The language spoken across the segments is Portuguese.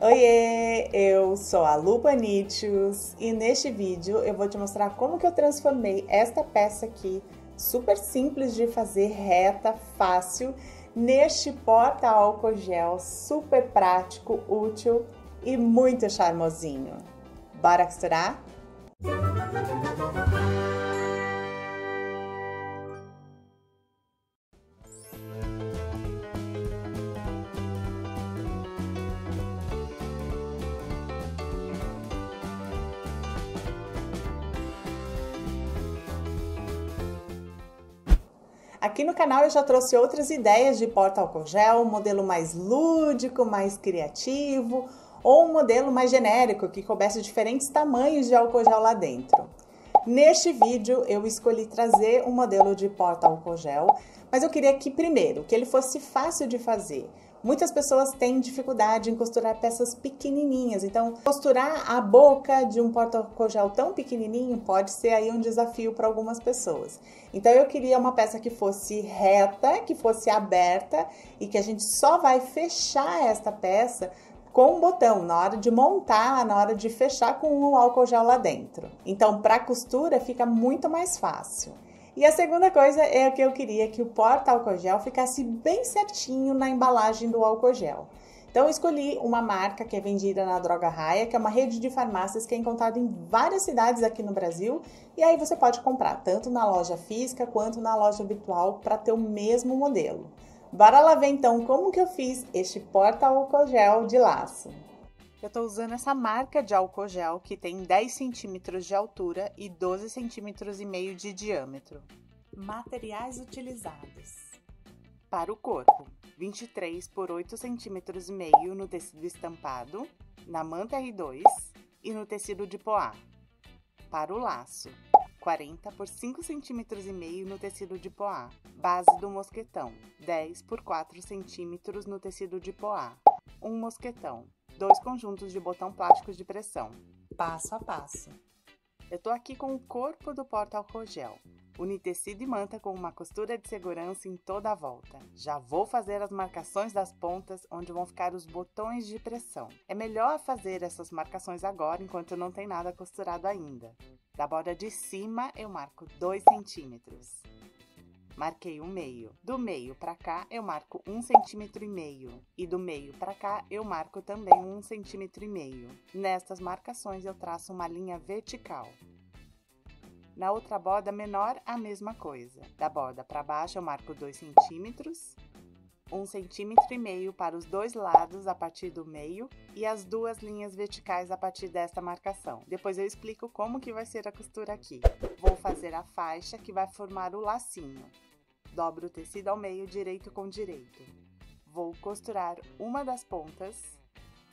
Oiê, eu sou a Lu Panitius e neste vídeo eu vou te mostrar como que eu transformei esta peça aqui, super simples de fazer, reta, fácil, neste porta-álcool gel super prático, útil e muito charmosinho. Bora costurar? Aqui no canal eu já trouxe outras ideias de porta-álcool gel, um modelo mais lúdico, mais criativo, ou um modelo mais genérico que coubesse diferentes tamanhos de álcool gel lá dentro. Neste vídeo eu escolhi trazer um modelo de porta-álcool gel, mas eu queria que primeiro, que ele fosse fácil de fazer. Muitas pessoas têm dificuldade em costurar peças pequenininhas, então costurar a boca de um porta-álcool gel tão pequenininho pode ser aí um desafio para algumas pessoas. Então eu queria uma peça que fosse reta, que fosse aberta e que a gente só vai fechar esta peça com um botão, na hora de montar, na hora de fechar com o álcool gel lá dentro. Então, para costura fica muito mais fácil. E a segunda coisa é que eu queria que o porta-álcool gel ficasse bem certinho na embalagem do álcool gel. Então, eu escolhi uma marca que é vendida na Droga Raia, que é uma rede de farmácias que é encontrada em várias cidades aqui no Brasil. E aí você pode comprar tanto na loja física quanto na loja virtual para ter o mesmo modelo. Bora lá ver então como que eu fiz este porta-álcool gel de laço. Eu tô usando essa marca de álcool gel que tem 10 centímetros de altura e 12 centímetros e meio de diâmetro. Materiais utilizados. Para o corpo, 23 por 8 centímetros e meio no tecido estampado, na manta R2 e no tecido de poá. Para o laço, 40 por 5 centímetros e meio no tecido de poá. Base do mosquetão, 10 por 4 centímetros no tecido de poá. Um mosquetão, 2 conjuntos de botão plásticos de pressão. Passo a passo. Eu tô aqui com o corpo do porta-álcool gel. Uni tecido e manta com uma costura de segurança em toda a volta. Já vou fazer as marcações das pontas onde vão ficar os botões de pressão. É melhor fazer essas marcações agora enquanto não tem nada costurado ainda. Da borda de cima eu marco 2 centímetros. Marquei o meio. Do meio para cá eu marco 1,5 centímetro e do meio para cá eu marco também 1,5 centímetro. Nestas marcações eu traço uma linha vertical. Na outra borda menor a mesma coisa. Da borda para baixo eu marco 2 centímetros, 1,5 centímetro para os dois lados a partir do meio e as duas linhas verticais a partir desta marcação. Depois eu explico como que vai ser a costura aqui. Vou fazer a faixa que vai formar o lacinho. Dobro o tecido ao meio, direito com direito. Vou costurar uma das pontas,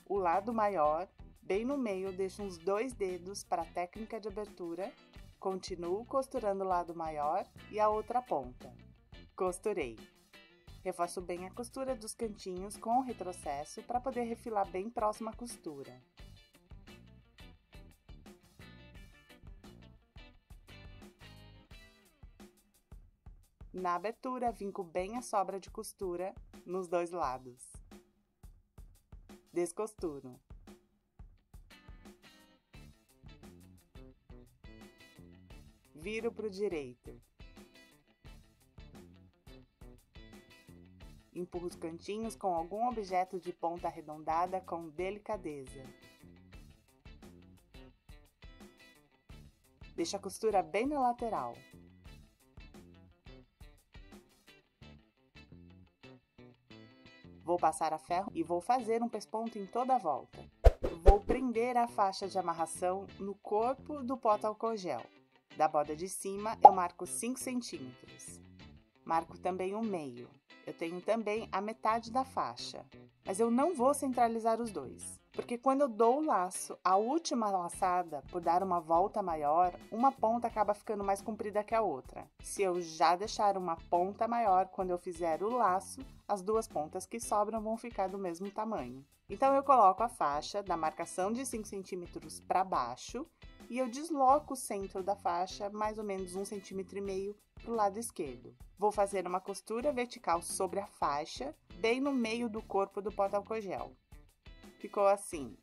o lado maior, bem no meio deixo uns 2 dedos para a técnica de abertura. Continuo costurando o lado maior e a outra ponta. Costurei. Reforço bem a costura dos cantinhos com o retrocesso para poder refilar bem próximo à costura. Na abertura, vinco bem a sobra de costura nos dois lados. Descosturo. Viro para o direito. Empurro os cantinhos com algum objeto de ponta arredondada com delicadeza. Deixo a costura bem na lateral. Vou passar a ferro e vou fazer um pesponto em toda a volta. Vou prender a faixa de amarração no corpo do porta-álcool gel. Da borda de cima eu marco 5 centímetros. Marco também o meio. Eu tenho também a metade da faixa, mas eu não vou centralizar os dois, porque quando eu dou o laço, a última laçada, por dar uma volta maior, uma ponta acaba ficando mais comprida que a outra. Se eu já deixar uma ponta maior, quando eu fizer o laço, as duas pontas que sobram vão ficar do mesmo tamanho. Então eu coloco a faixa da marcação de 5 centímetros para baixo e eu desloco o centro da faixa mais ou menos 1,5 centímetro para o lado esquerdo. Vou fazer uma costura vertical sobre a faixa, bem no meio do corpo do porta-álcool gel. Ficou assim.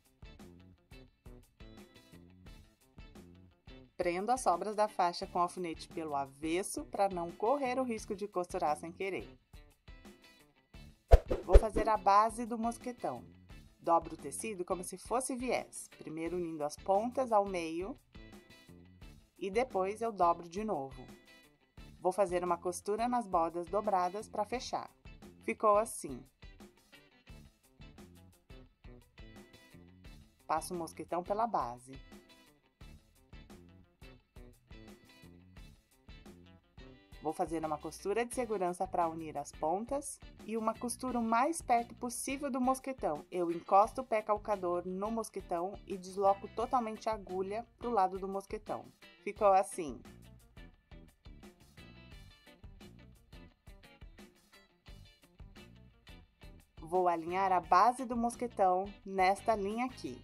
Prendo as sobras da faixa com o alfinete pelo avesso para não correr o risco de costurar sem querer. Vou fazer a base do mosquetão. Dobro o tecido como se fosse viés, primeiro unindo as pontas ao meio e depois eu dobro de novo. Vou fazer uma costura nas bordas dobradas para fechar. Ficou assim. Passo o mosquetão pela base. Vou fazer uma costura de segurança para unir as pontas e uma costura o mais perto possível do mosquetão. Eu encosto o pé calcador no mosquetão e desloco totalmente a agulha para o lado do mosquetão. Ficou assim. Vou alinhar a base do mosquetão nesta linha aqui.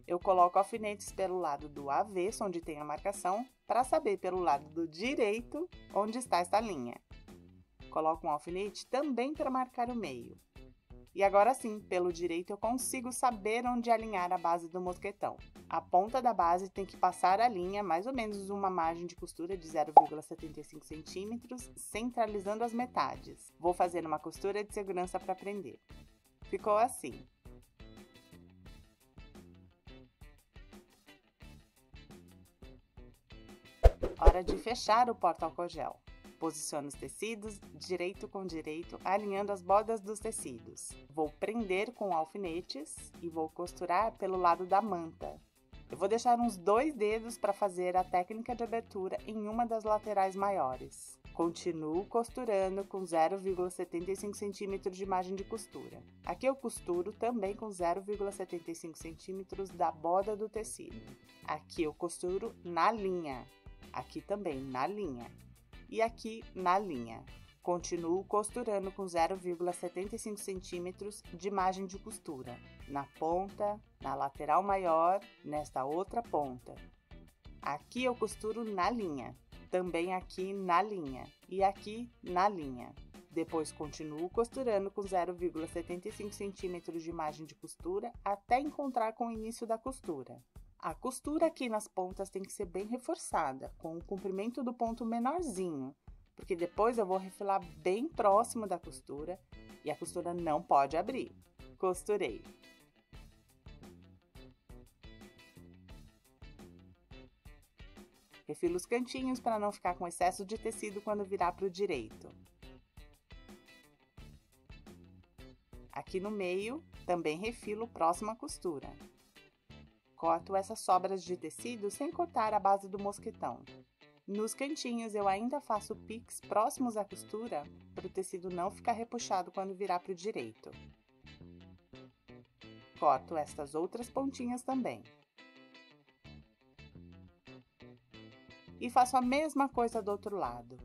Eu coloco alfinetes pelo lado do avesso, onde tem a marcação, para saber pelo lado do direito onde está esta linha. Coloco um alfinete também para marcar o meio. E agora sim, pelo direito eu consigo saber onde alinhar a base do mosquetão. A ponta da base tem que passar a linha, mais ou menos uma margem de costura de 0,75 centímetros, centralizando as metades. Vou fazer uma costura de segurança para prender. Ficou assim. Hora de fechar o porta-álcool-gel. Posiciono os tecidos, direito com direito, alinhando as bordas dos tecidos. Vou prender com alfinetes e vou costurar pelo lado da manta. Eu vou deixar uns 2 dedos para fazer a técnica de abertura em uma das laterais maiores. Continuo costurando com 0,75 centímetros de margem de costura. Aqui eu costuro também com 0,75 centímetros da borda do tecido. Aqui eu costuro na linha. Aqui também na linha e aqui na linha. Continuo costurando com 0,75 centímetros de margem de costura, na ponta, na lateral maior, nesta outra ponta. Aqui eu costuro na linha, também aqui na linha e aqui na linha. Depois continuo costurando com 0,75 centímetros de margem de costura até encontrar com o início da costura. A costura aqui nas pontas tem que ser bem reforçada, com o comprimento do ponto menorzinho, porque depois eu vou refilar bem próximo da costura e a costura não pode abrir. Costurei. Refilo os cantinhos para não ficar com excesso de tecido quando virar para o direito. Aqui no meio, também refilo próximo à costura. Corto essas sobras de tecido sem cortar a base do mosquetão. Nos cantinhos eu ainda faço piques próximos à costura para o tecido não ficar repuxado quando virar para o direito. Corto estas outras pontinhas também. E faço a mesma coisa do outro lado.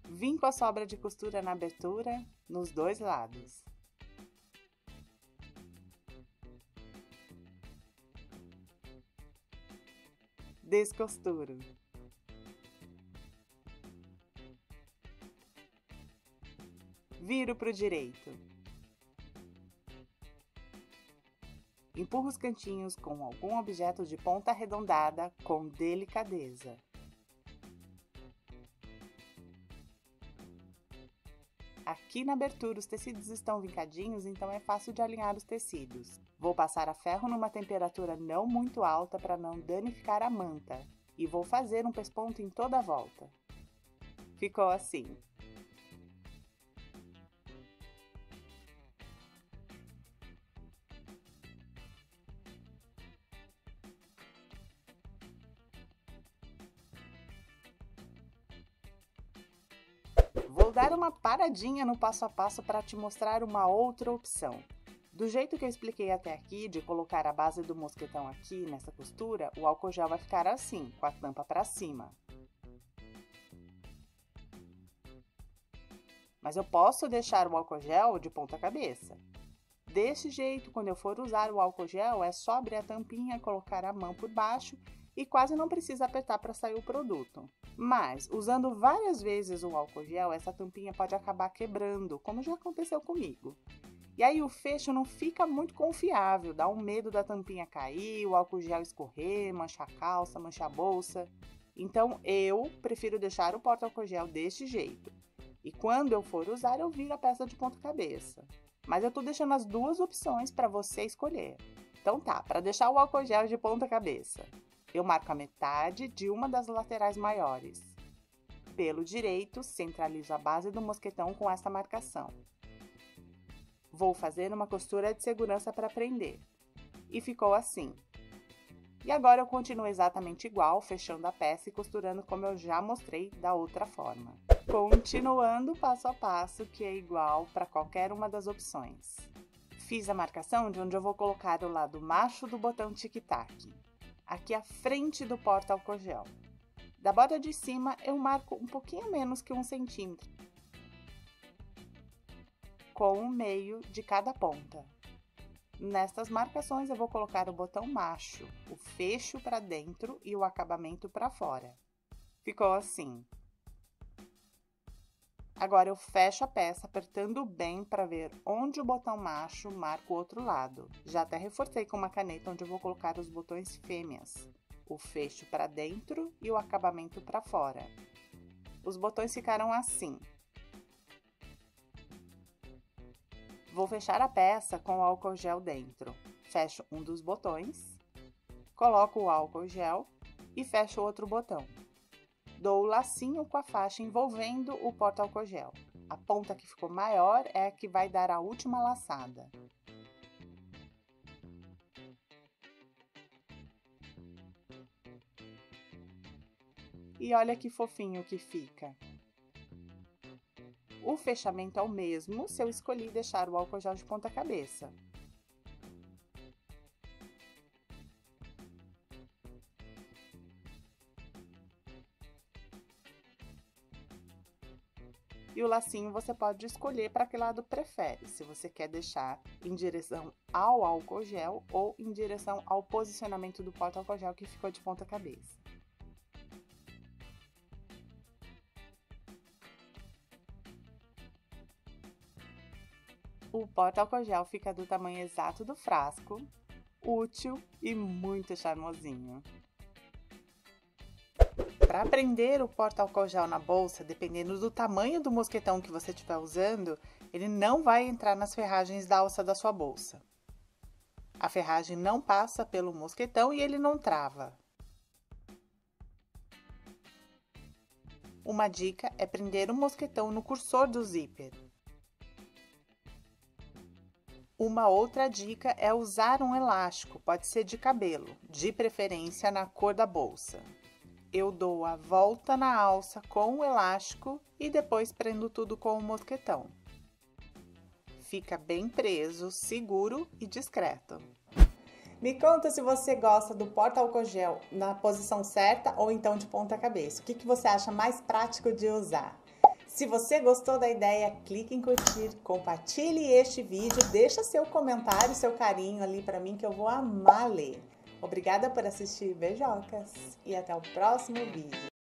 Vim com a sobra de costura na abertura, nos 2 lados. Descosturo. Viro para o direito. Empurro os cantinhos com algum objeto de ponta arredondada com delicadeza. Aqui na abertura os tecidos estão vincadinhos, então é fácil de alinhar os tecidos. Vou passar a ferro numa temperatura não muito alta para não danificar a manta. E vou fazer um pesponto em toda a volta. Ficou assim. Vou dar uma paradinha no passo a passo para te mostrar uma outra opção. Do jeito que eu expliquei até aqui, de colocar a base do mosquetão aqui nessa costura, o álcool gel vai ficar assim, com a tampa para cima. Mas eu posso deixar o álcool gel de ponta cabeça. desse jeito. Quando eu for usar o álcool gel, é só abrir a tampinha, colocar a mão por baixo e quase não precisa apertar para sair o produto. Mas, usando várias vezes o álcool gel, essa tampinha pode acabar quebrando, como já aconteceu comigo. E aí o fecho não fica muito confiável, dá um medo da tampinha cair, o álcool gel escorrer, manchar a calça, manchar a bolsa. Então eu prefiro deixar o porta-álcool gel deste jeito. E quando eu for usar, eu viro a peça de ponta cabeça. Mas eu tô deixando as duas opções para você escolher. Então tá, para deixar o álcool gel de ponta cabeça, eu marco a metade de uma das laterais maiores. Pelo direito, centralizo a base do mosquetão com essa marcação. Vou fazer uma costura de segurança para prender. E ficou assim. E agora eu continuo exatamente igual, fechando a peça e costurando como eu já mostrei da outra forma. Continuando passo a passo, que é igual para qualquer uma das opções. Fiz a marcação de onde eu vou colocar o lado macho do botão tic-tac, aqui à frente do porta-álcool gel. Da borda de cima eu marco um pouquinho menos que 1 centímetro, com o meio de cada ponta. Nestas marcações eu vou colocar o botão macho, o fecho para dentro e o acabamento para fora. Ficou assim. Agora eu fecho a peça apertando bem para ver onde o botão macho marca o outro lado. Já até reforcei com uma caneta onde eu vou colocar os botões fêmeas, o fecho para dentro e o acabamento para fora. Os botões ficaram assim. Vou fechar a peça com o álcool gel dentro. Fecho um dos botões, coloco o álcool gel e fecho o outro botão. Dou o lacinho com a faixa envolvendo o porta-álcool gel. A ponta que ficou maior é a que vai dar a última laçada. E olha que fofinho que fica. O fechamento é o mesmo se eu escolhi deixar o álcool gel de ponta cabeça. E o lacinho você pode escolher para que lado prefere, se você quer deixar em direção ao álcool gel ou em direção ao posicionamento do porta-álcool gel que ficou de ponta cabeça. O porta-álcool gel fica do tamanho exato do frasco, útil e muito charmosinho. Para prender o porta-álcool gel na bolsa, dependendo do tamanho do mosquetão que você estiver usando, ele não vai entrar nas ferragens da alça da sua bolsa. A ferragem não passa pelo mosquetão e ele não trava. Uma dica é prender o mosquetão no cursor do zíper. Uma outra dica é usar um elástico, pode ser de cabelo, de preferência na cor da bolsa. Eu dou a volta na alça com o elástico e depois prendo tudo com o mosquetão. Fica bem preso, seguro e discreto. Me conta se você gosta do porta-álcool gel na posição certa ou então de ponta cabeça. O que você acha mais prático de usar? Se você gostou da ideia, clique em curtir, compartilhe este vídeo, deixa seu comentário, seu carinho ali para mim que eu vou amar ler. Obrigada por assistir, beijocas, e até o próximo vídeo.